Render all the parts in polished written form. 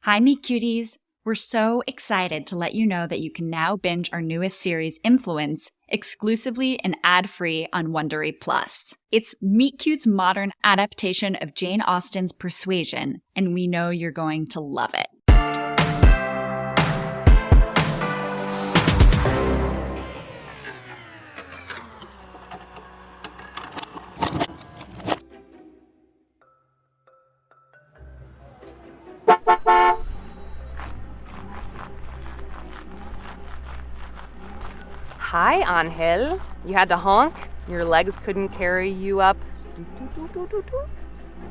Hi, Meet Cuties! We're so excited to let you know that you can now binge our newest series, Influence, exclusively and ad-free on Wondery Plus. It's Meet Cute's modern adaptation of Jane Austen's Persuasion, and we know you're going to love it. Hi, Angel. You had to honk? Your legs couldn't carry you up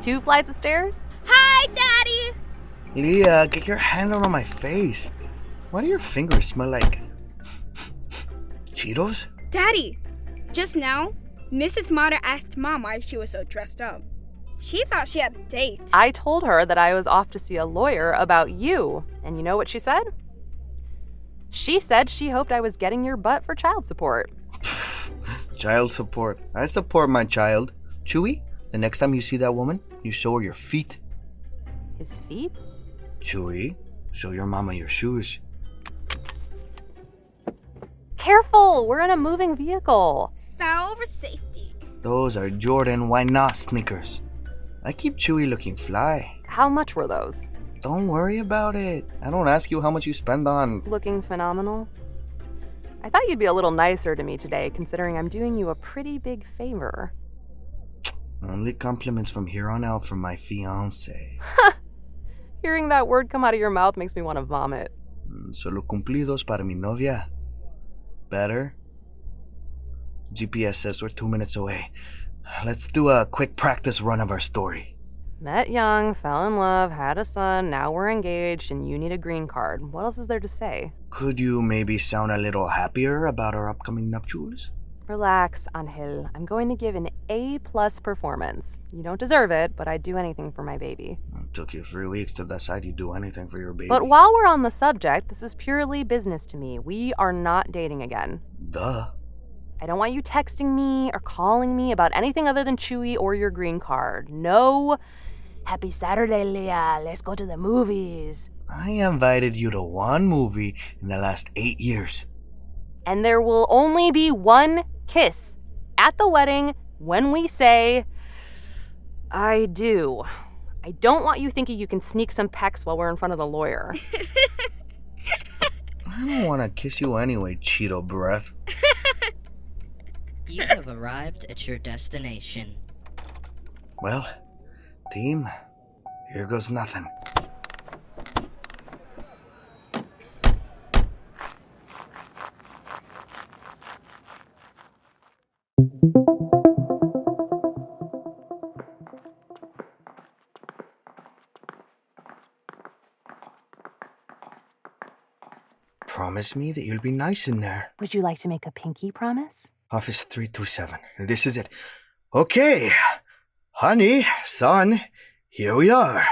2 flights of stairs? Hi, Daddy! Leah, get your hand out of my face. Why do your fingers smell like... Cheetos? Daddy! Just now, Mrs. Motter asked Mom why she was so dressed up. She thought she had a date. I told her that I was off to see a lawyer about you. And you know what she said? She said she hoped I was getting your butt for child support. Child support. I support my child. Chewy, the next time you see that woman, you show her your feet. His feet? Chewy, show your mama your shoes. Careful! We're in a moving vehicle. Style over safety. Those are Jordan Why Not sneakers. I keep Chewy looking fly. How much were those? Don't worry about it. I don't ask you how much you spend on... Looking phenomenal? I thought you'd be a little nicer to me today, considering I'm doing you a pretty big favor. Only compliments from here on out from my fiancé. Hearing that word come out of your mouth makes me want to vomit. Solo cumplidos para mi novia. Better? GPS says we're 2 minutes away. Let's do a quick practice run of our story. Met young, fell in love, had a son, now we're engaged, and you need a green card. What else is there to say? Could you maybe sound a little happier about our upcoming nuptials? Relax, Angel. I'm going to give an A+ performance. You don't deserve it, but I'd do anything for my baby. It took you 3 weeks to decide you'd do anything for your baby. But while we're on the subject, this is purely business to me. We are not dating again. Duh. I don't want you texting me or calling me about anything other than Chewy or your green card. No. Happy Saturday, Leah. Let's go to the movies. I invited you to one movie in the last 8 years. And there will only be one kiss at the wedding when we say, I do. I don't want you thinking you can sneak some pecs while we're in front of the lawyer. I don't want to kiss you anyway, Cheeto breath. You have arrived at your destination. Well, team, here goes nothing. Promise me that you'll be nice in there. Would you like to make a pinky promise? Office 327. This is it. Okay. Honey, son, here we are.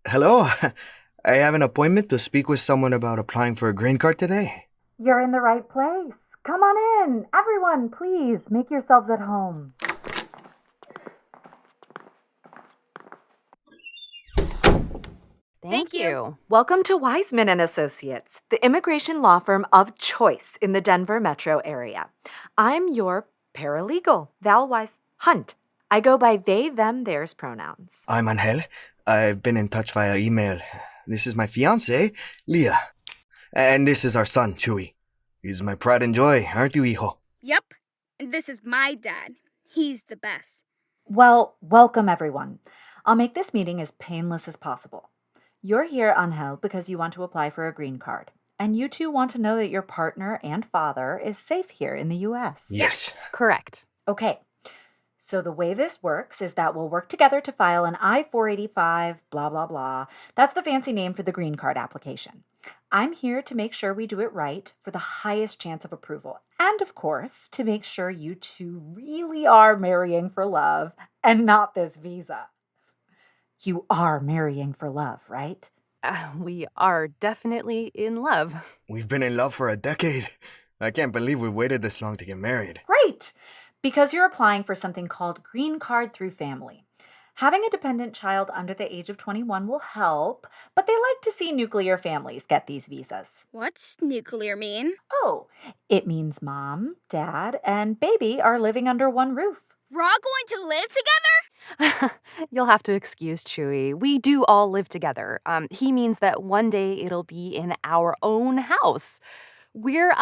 Hello. I have an appointment to speak with someone about applying for a green card today. You're in the right place. Come on in. Everyone, please, make yourselves at home. Thank you. Welcome to Wiseman & Associates, the immigration law firm of choice in the Denver metro area. I'm your paralegal, Val Hunt. I go by they, them, theirs pronouns. I'm Angel. I've been in touch via email. This is my fiancée, Leah. And this is our son, Chewy. He's my pride and joy, aren't you, hijo? Yep. And this is my dad. He's the best. Well, welcome everyone. I'll make this meeting as painless as possible. You're here, Angel, because you want to apply for a green card. And you two want to know that your partner and father is safe here in the U.S. Yes. Correct. Okay. So the way this works is that we'll work together to file an I-485, blah, blah, blah. That's the fancy name for the green card application. I'm here to make sure we do it right for the highest chance of approval. And, of course, to make sure you two really are marrying for love and not this visa. You are marrying for love, right? We are definitely in love. We've been in love for a decade. I can't believe we've waited this long to get married. Great! Because you're applying for something called Green Card Through Family. Having a dependent child under the age of 21 will help, but they like to see nuclear families get these visas. What's nuclear mean? Oh, it means mom, dad, and baby are living under one roof. We're all going to live together? You'll have to excuse Chewy. We do all live together. He means that one day it'll be in our own house. We're,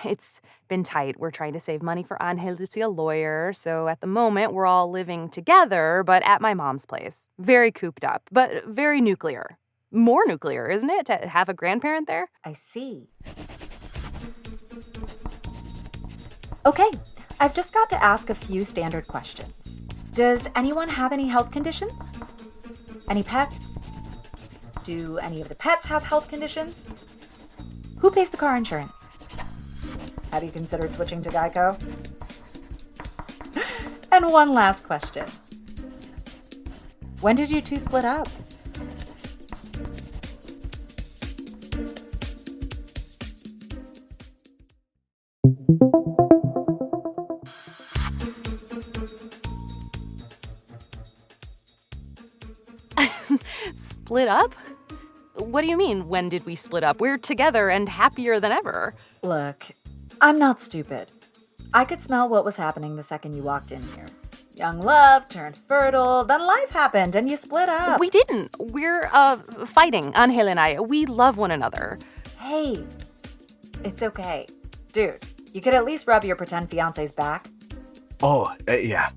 it's been tight. We're trying to save money for Angel to see a lawyer, so at the moment we're all living together, but at my mom's place. Very cooped up, but very nuclear. More nuclear, isn't it, to have a grandparent there? I see. Okay, I've just got to ask a few standard questions. Does anyone have any health conditions? Any pets? Do any of the pets have health conditions? Who pays the car insurance? Have you considered switching to Geico? And one last question. When did you two split up? Split up? What do you mean, when did we split up? We're together and happier than ever. Look, I'm not stupid. I could smell what was happening the second you walked in here. Young love turned fertile, then life happened and you split up. We didn't. We're, fighting, Angel and I. We love one another. Hey, it's okay. Dude, you could at least rub your pretend fiance's back. Oh, yeah.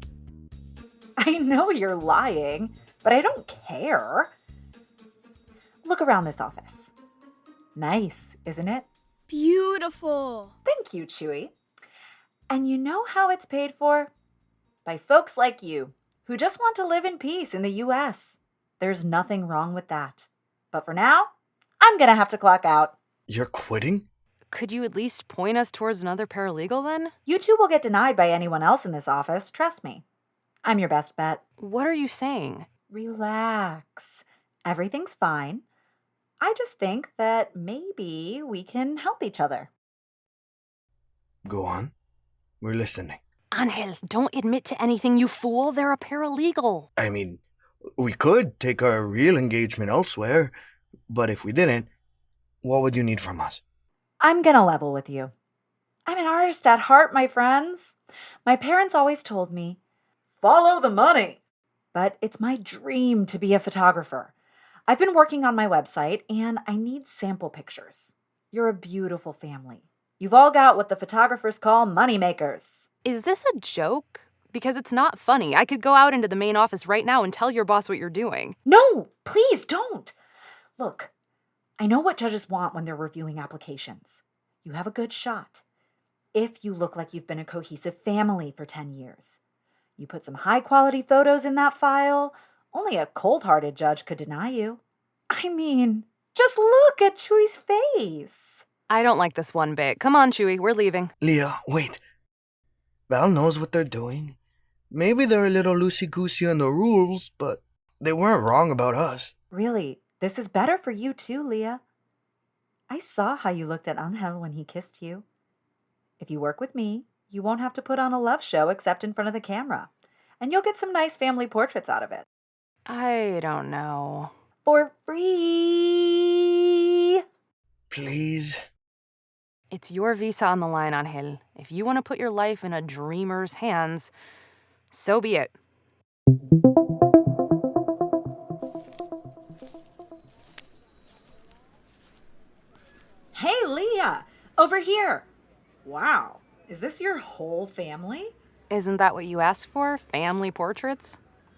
I know you're lying, but I don't care. Look around this office. Nice, isn't it? Beautiful. Thank you, Chewy. And you know how it's paid for? By folks like you, who just want to live in peace in the U.S. There's nothing wrong with that. But for now, I'm gonna have to clock out. You're quitting? Could you at least point us towards another paralegal then? You two will get denied by anyone else in this office, trust me. I'm your best bet. What are you saying? Relax. Everything's fine. I just think that maybe we can help each other. Go on. We're listening. Angel, don't admit to anything, you fool. They're a paralegal. I mean, we could take our real engagement elsewhere, but if we didn't, what would you need from us? I'm gonna level with you. I'm an artist at heart, my friends. My parents always told me, follow the money. But it's my dream to be a photographer. I've been working on my website, and I need sample pictures. You're a beautiful family. You've all got what the photographers call moneymakers. Is this a joke? Because it's not funny. I could go out into the main office right now and tell your boss what you're doing. No, please don't. Look, I know what judges want when they're reviewing applications. You have a good shot. If you look like you've been a cohesive family for 10 years. You put some high-quality photos in that file, only a cold-hearted judge could deny you. I mean, just look at Chewy's face. I don't like this one bit. Come on, Chewy, we're leaving. Leah, wait. Val knows what they're doing. Maybe they're a little loosey-goosey on the rules, but they weren't wrong about us. Really, this is better for you too, Leah. I saw how you looked at Angel when he kissed you. If you work with me, you won't have to put on a love show except in front of the camera. And you'll get some nice family portraits out of it. I don't know. For free! Please? It's your visa on the line, Angel. If you want to put your life in a dreamer's hands, so be it. Hey, Leah! Over here! Wow, is this your whole family? Isn't that what you asked for? Family portraits?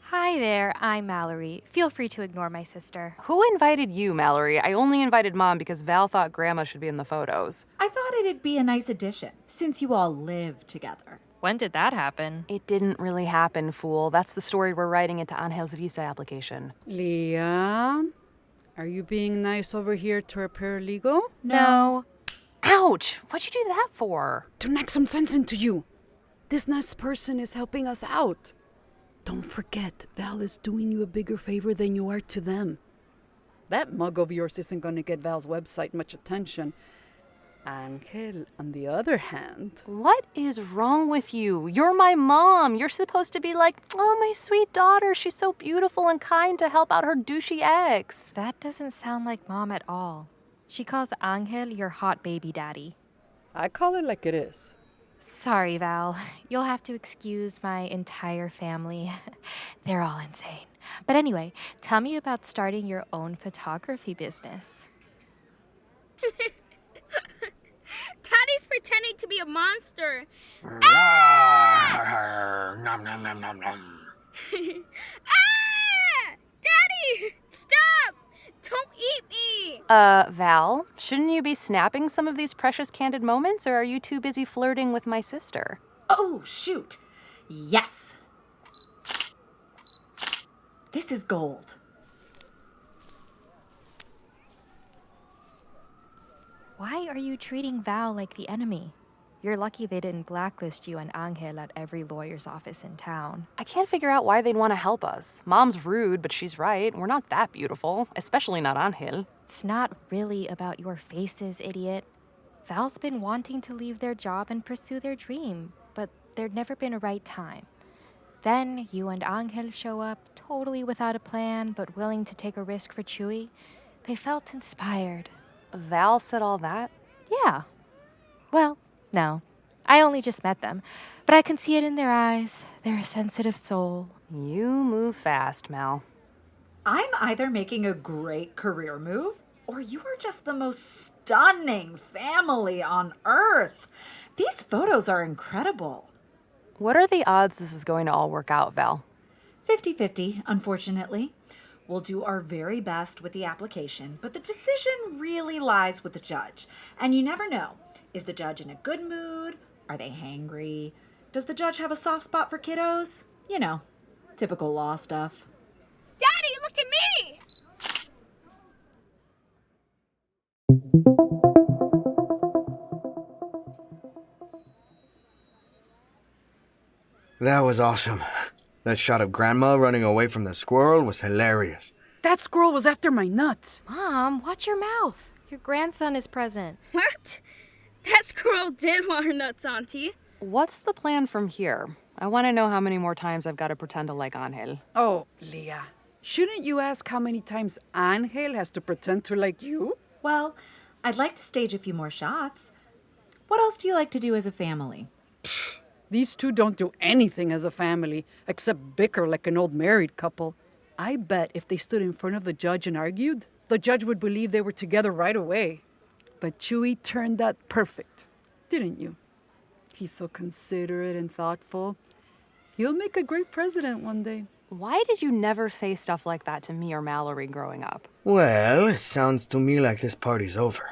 Hi there, I'm Mallory. Feel free to ignore my sister. Who invited you, Mallory? I only invited Mom because Val thought Grandma should be in the photos. I thought it'd be a nice addition, since you all live together. When did that happen? It didn't really happen, fool. That's the story we're writing into Angel's visa application. Leah, are you being nice over here to our paralegal? No. Ouch! What'd you do that for? To knock some sense into you. This nice person is helping us out. Don't forget, Val is doing you a bigger favor than you are to them. That mug of yours isn't going to get Val's website much attention. Angel, on the other hand... What is wrong with you? You're my mom. You're supposed to be like, oh, my sweet daughter. She's so beautiful and kind to help out her douchey ex. That doesn't sound like Mom at all. She calls Angel your hot baby daddy. I call it like it is. Sorry, Val. You'll have to excuse my entire family. They're all insane. But anyway, tell me about starting your own photography business. Daddy's pretending to be a monster. Nom nom nom nom nom. Daddy! Stop! Don't eat me! Val, shouldn't you be snapping some of these precious candid moments, or are you too busy flirting with my sister? Oh, shoot. Yes. This is gold. Why are you treating Val like the enemy? You're lucky they didn't blacklist you and Angel at every lawyer's office in town. I can't figure out why they'd want to help us. Mom's rude, but she's right. We're not that beautiful, especially not Angel. It's not really about your faces, idiot. Val's been wanting to leave their job and pursue their dream, but there'd never been a right time. Then you and Angel show up, totally without a plan, but willing to take a risk for Chewy. They felt inspired. Val said all that? Yeah. Well, no. I only just met them, but I can see it in their eyes. They're a sensitive soul. You move fast, Mal. I'm either making a great career move, or you are just the most stunning family on Earth. These photos are incredible. What are the odds this is going to all work out, Val? 50-50, unfortunately. We'll do our very best with the application, but the decision really lies with the judge. And you never know. Is the judge in a good mood? Are they hangry? Does the judge have a soft spot for kiddos? You know, typical law stuff. Daddy, look at me! That was awesome. That shot of Grandma running away from the squirrel was hilarious. That squirrel was after my nuts. Mom, watch your mouth. Your grandson is present. What? That squirrel did want her nuts, Auntie. What's the plan from here? I want to know how many more times I've got to pretend to like Angel. Oh, Leah, shouldn't you ask how many times Angel has to pretend to like you? Well, I'd like to stage a few more shots. What else do you like to do as a family? These two don't do anything as a family except bicker like an old married couple. I bet if they stood in front of the judge and argued, the judge would believe they were together right away. But Chewy turned that perfect, didn't you? He's so considerate and thoughtful. He'll make a great president one day. Why did you never say stuff like that to me or Mallory growing up? Well, it sounds to me like this party's over.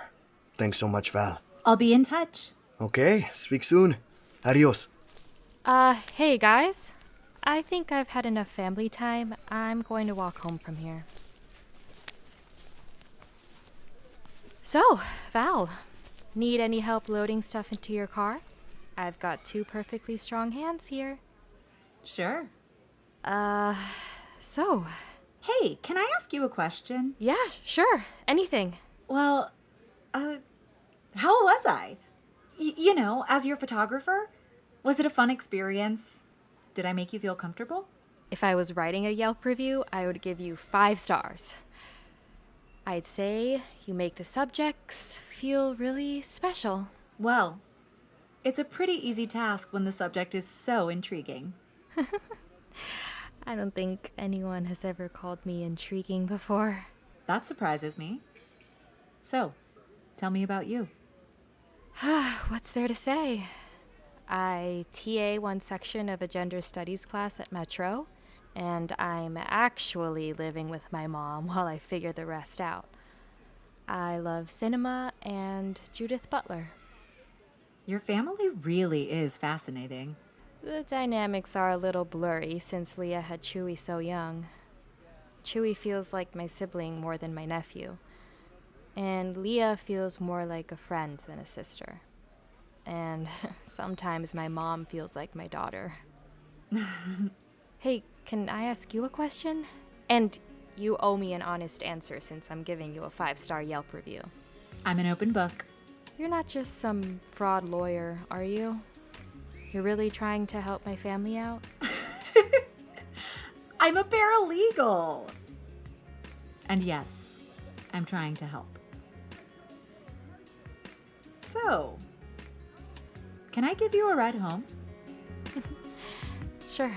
Thanks so much, Val. I'll be in touch. Okay, speak soon. Adios. Hey guys. I think I've had enough family time. I'm going to walk home from here. So, Val, need any help loading stuff into your car? I've got 2 perfectly strong hands here. Sure. So. Hey, can I ask you a question? Yeah, sure. Anything. Well, how was I? You know, as your photographer? Was it a fun experience? Did I make you feel comfortable? If I was writing a Yelp review, I would give you 5 stars. I'd say you make the subjects feel really special. Well, it's a pretty easy task when the subject is so intriguing. I don't think anyone has ever called me intriguing before. That surprises me. So, tell me about you. What's there to say? I TA one section of a gender studies class at Metro, and I'm actually living with my mom while I figure the rest out. I love cinema and Judith Butler. Your family really is fascinating. The dynamics are a little blurry since Leah had Chewy so young. Chewy feels like my sibling more than my nephew, and Leah feels more like a friend than a sister. And sometimes my mom feels like my daughter. Hey, can I ask you a question? And you owe me an honest answer since I'm giving you a 5-star Yelp review. I'm an open book. You're not just some fraud lawyer, are you? You're really trying to help my family out? I'm a paralegal. And yes, I'm trying to help. So, can I give you a ride home? Sure.